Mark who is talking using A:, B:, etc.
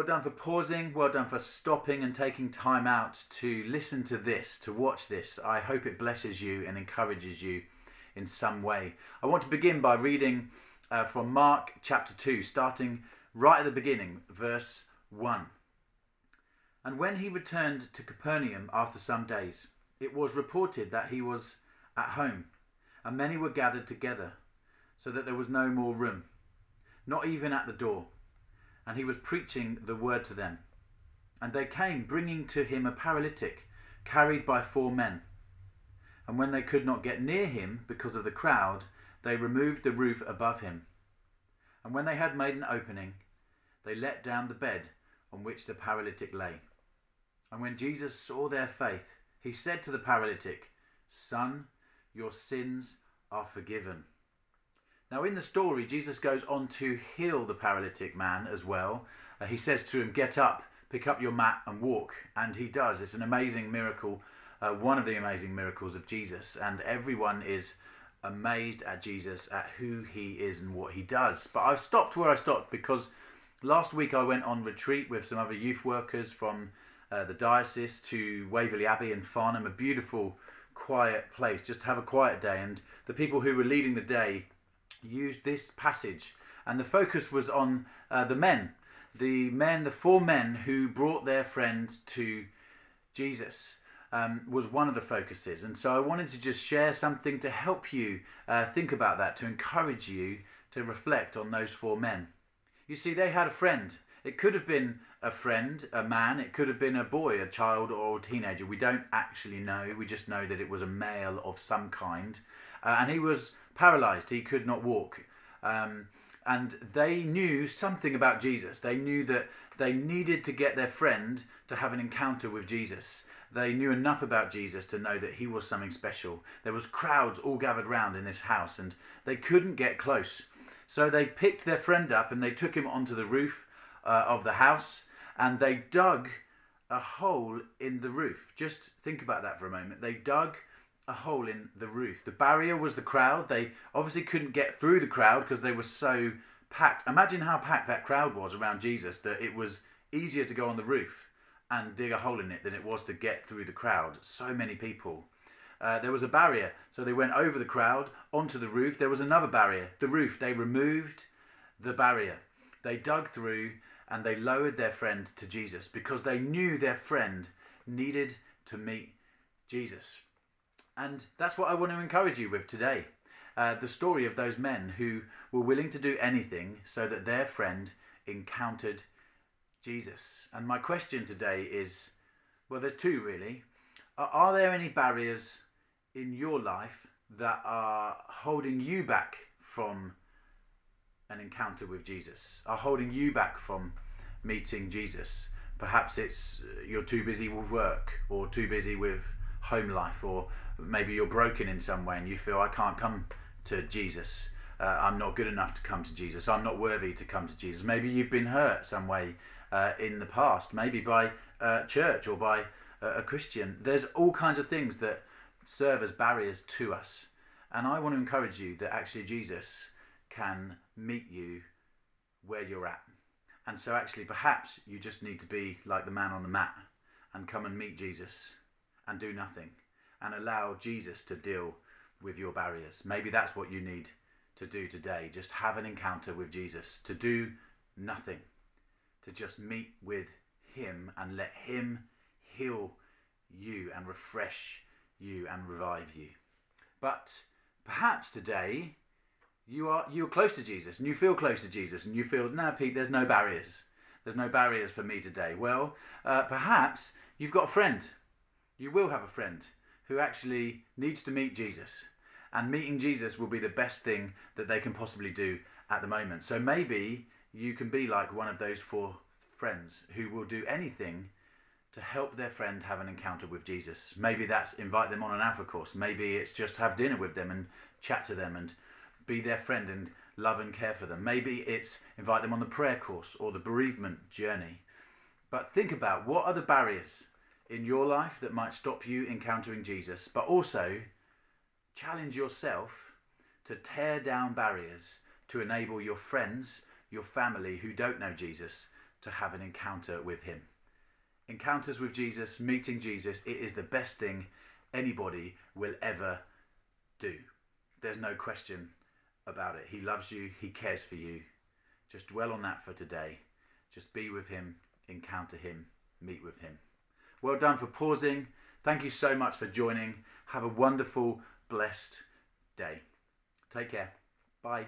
A: done for pausing. Well done for stopping and taking time out to listen to this, to watch this. I hope it blesses you and encourages you in some way. I want to begin by reading from Mark chapter 2, starting right at the beginning, verse 1. And when he returned to Capernaum after some days, it was reported that he was at home, and many were gathered together, so that there was no more room, not even at the door. And he was preaching the word to them. And they came, bringing to him a paralytic, carried by 4 men. And when they could not get near him because of the crowd, they removed the roof above him. And when they had made an opening, they let down the bed on which the paralytic lay. And when Jesus saw their faith, he said to the paralytic, "Son, your sins are forgiven." Now in the story, Jesus goes on to heal the paralytic man as well. He says to him, "Get up, pick up your mat and walk." And he does. It's an amazing miracle, one of the amazing miracles of Jesus. And everyone is amazed at Jesus, at who he is and what he does. But I've stopped where I stopped because last week I went on retreat with some other youth workers from the diocese to Waverley Abbey in Farnham, a beautiful, quiet place, just to have a quiet day. And the people who were leading the day used this passage, and the focus was on the 4 men who brought their friend to Jesus. Was one of the focuses, and so I wanted to just share something to help you think about that, to encourage you to reflect on those 4 men. You see, they had a friend. It could have been a friend, a man, it could have been a boy, a child, or a teenager. We don't actually know. We just know that it was a male of some kind, and he was paralyzed. He could not walk, and they knew something about Jesus. They knew that they needed to get their friend to have an encounter with Jesus. They knew enough about Jesus to know that he was something special. There was crowds all gathered round in this house, and they couldn't get close. So they picked their friend up and they took him onto the roof of the house, and they dug a hole in the roof. Just think about that for a moment. They dug a hole in the roof. The barrier was the crowd. They obviously couldn't get through the crowd because they were so packed. Imagine how packed that crowd was around Jesus, that it was easier to go on the roof and dig a hole in it than it was to get through the crowd. So many people. There was a barrier, so they went over the crowd onto the roof. There was another barrier, the roof. They removed the barrier. They dug through and they lowered their friend to Jesus because they knew their friend needed to meet Jesus. And that's what I want to encourage you with today. The story of those men who were willing to do anything so that their friend encountered Jesus. And my question today is, well, there's 2 really. Are there any barriers in your life that are holding you back from an encounter with Jesus, are holding you back from meeting Jesus? Perhaps it's you're too busy with work, or too busy with home life, or maybe you're broken in some way and you feel, I can't come to Jesus. I'm not good enough to come to Jesus. I'm not worthy to come to Jesus. Maybe you've been hurt some way in the past, maybe by church or by a Christian. There's all kinds of things that serve as barriers to us. And I want to encourage you that actually Jesus can meet you where you're at. And so actually perhaps you just need to be like the man on the mat and come and meet Jesus and do nothing and allow Jesus to deal with your barriers. Maybe that's what you need to do today. Just have an encounter with Jesus, to do nothing, to just meet with him and let him heal you and refresh you and revive you. But perhaps today you're close to Jesus and you feel close to Jesus and you feel, no, Pete, there's no barriers. There's no barriers for me today. Well, perhaps you've got a friend. You will have a friend who actually needs to meet Jesus, and meeting Jesus will be the best thing that they can possibly do at the moment. So maybe you can be like one of those 4 friends who will do anything to help their friend have an encounter with Jesus. Maybe that's invite them on an Alpha course. Maybe it's just have dinner with them and chat to them and be their friend and love and care for them. Maybe it's invite them on the prayer course or the bereavement journey. But think about, what are the barriers in your life that might stop you encountering Jesus, but also challenge yourself to tear down barriers to enable your friends, your family who don't know Jesus, to have an encounter with him. Encounters with Jesus, meeting Jesus, it is the best thing anybody will ever do. There's no question about it. He loves you. He cares for you. Just dwell on that for today. Just be with him, encounter him, meet with him. Well done for pausing. Thank you so much for joining. Have a wonderful, blessed day. Take care. Bye.